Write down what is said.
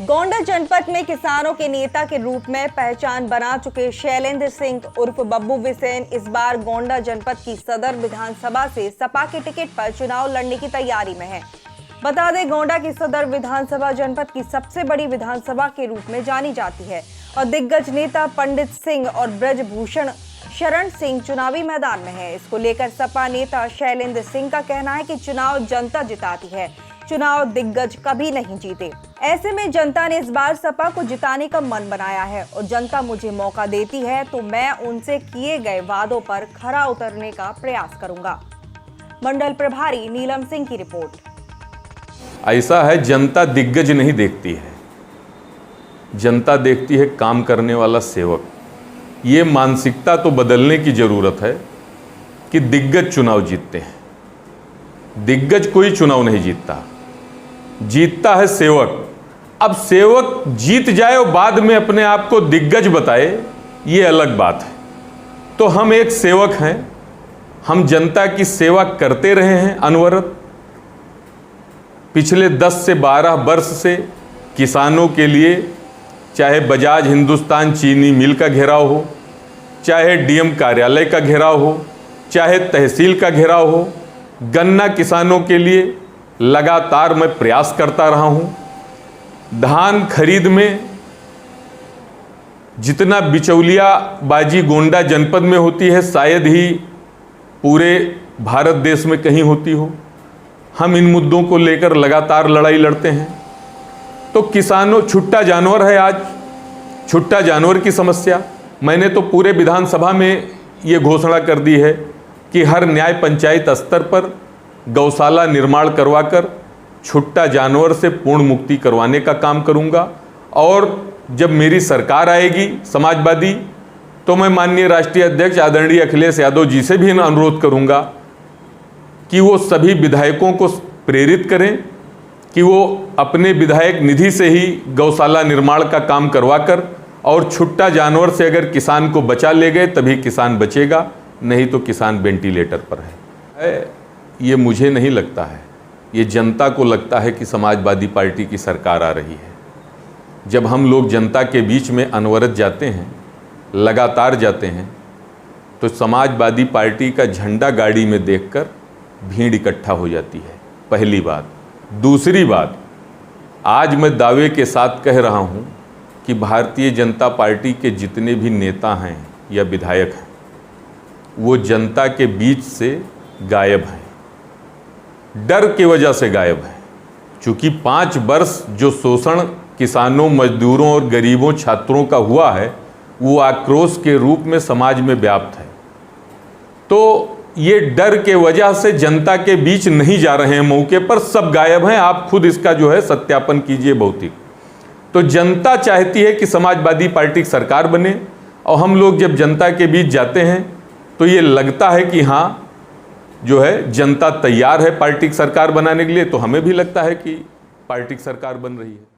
गोंडा जनपद में किसानों के नेता के रूप में पहचान बना चुके शैलेंद्र सिंह उर्फ बब्बू बिसेन इस बार गोंडा जनपद की सदर विधानसभा से सपा के टिकट पर चुनाव लड़ने की तैयारी में है। बता दें, गोंडा की सदर विधानसभा जनपद की सबसे बड़ी विधानसभा के रूप में जानी जाती है और दिग्गज नेता पंडित सिंह और ब्रजभूषण शरण सिंह चुनावी मैदान में है। इसको लेकर सपा नेता शैलेंद्र सिंह का कहना है कि चुनाव जनता जिताती है, चुनाव दिग्गज कभी नहीं जीते। ऐसे में जनता ने इस बार सपा को जिताने का मन बनाया है और जनता मुझे मौका देती है तो मैं उनसे किए गए वादों पर खरा उतरने का प्रयास करूंगा। मंडल प्रभारी नीलम सिंह की रिपोर्ट। ऐसा है, जनता दिग्गज नहीं देखती है, जनता देखती है काम करने वाला सेवक। ये मानसिकता तो बदलने की जरूरत है कि दिग्गज चुनाव जीतते हैं। दिग्गज कोई चुनाव नहीं जीतता, जीतता है सेवक। अब सेवक जीत जाए और बाद में अपने आप को दिग्गज बताए, ये अलग बात है। तो हम एक सेवक हैं, हम जनता की सेवा करते रहे हैं अनवरत। पिछले 10 से 12 वर्ष से किसानों के लिए चाहे बजाज हिंदुस्तान चीनी मिल का घेराव हो, चाहे डीएम कार्यालय का घेराव हो, चाहे तहसील का घेराव हो, गन्ना किसानों के लिए लगातार मैं प्रयास करता रहा हूं। धान खरीद में जितना बिचौलियाबाजी गोंडा जनपद में होती है, शायद ही पूरे भारत देश में कहीं होती हो। हम इन मुद्दों को लेकर लगातार लड़ाई लड़ते हैं। तो किसानों, छुट्टा जानवर है आज, छुट्टा जानवर की समस्या। मैंने तो पूरे विधानसभा में ये घोषणा कर दी है कि हर न्याय पंचायत स्तर पर गौशाला निर्माण करवाकर छुट्टा जानवर से पूर्ण मुक्ति करवाने का काम करूंगा। और जब मेरी सरकार आएगी समाजवादी, तो मैं माननीय राष्ट्रीय अध्यक्ष आदरणीय अखिलेश यादव जी से भी अनुरोध करूंगा कि वो सभी विधायकों को प्रेरित करें कि वो अपने विधायक निधि से ही गौशाला निर्माण का काम करवाकर और छुट्टा जानवर से अगर किसान को बचा ले गए तभी किसान बचेगा, नहीं तो किसान वेंटिलेटर पर है। ये मुझे नहीं लगता है, ये जनता को लगता है कि समाजवादी पार्टी की सरकार आ रही है। जब हम लोग जनता के बीच में अनवरत जाते हैं, लगातार जाते हैं, तो समाजवादी पार्टी का झंडा गाड़ी में देखकर भीड़ इकट्ठा हो जाती है, पहली बात। दूसरी बात, आज मैं दावे के साथ कह रहा हूँ कि भारतीय जनता पार्टी के जितने भी नेता हैं या विधायक हैं, वो जनता के बीच से गायब हैं, डर की वजह से गायब हैं। चूँकि 5 वर्ष जो शोषण किसानों, मजदूरों और गरीबों, छात्रों का हुआ है, वो आक्रोश के रूप में समाज में व्याप्त है। तो ये डर के वजह से जनता के बीच नहीं जा रहे हैं, मौके पर सब गायब हैं। आप खुद इसका जो है सत्यापन कीजिए भौतिक। तो जनता चाहती है कि समाजवादी पार्टी की सरकार बने, और हम लोग जब जनता के बीच जाते हैं तो ये लगता है कि हाँ जो है जनता तैयार है पार्टी की सरकार बनाने के लिए, तो हमें भी लगता है कि पार्टी की सरकार बन रही है।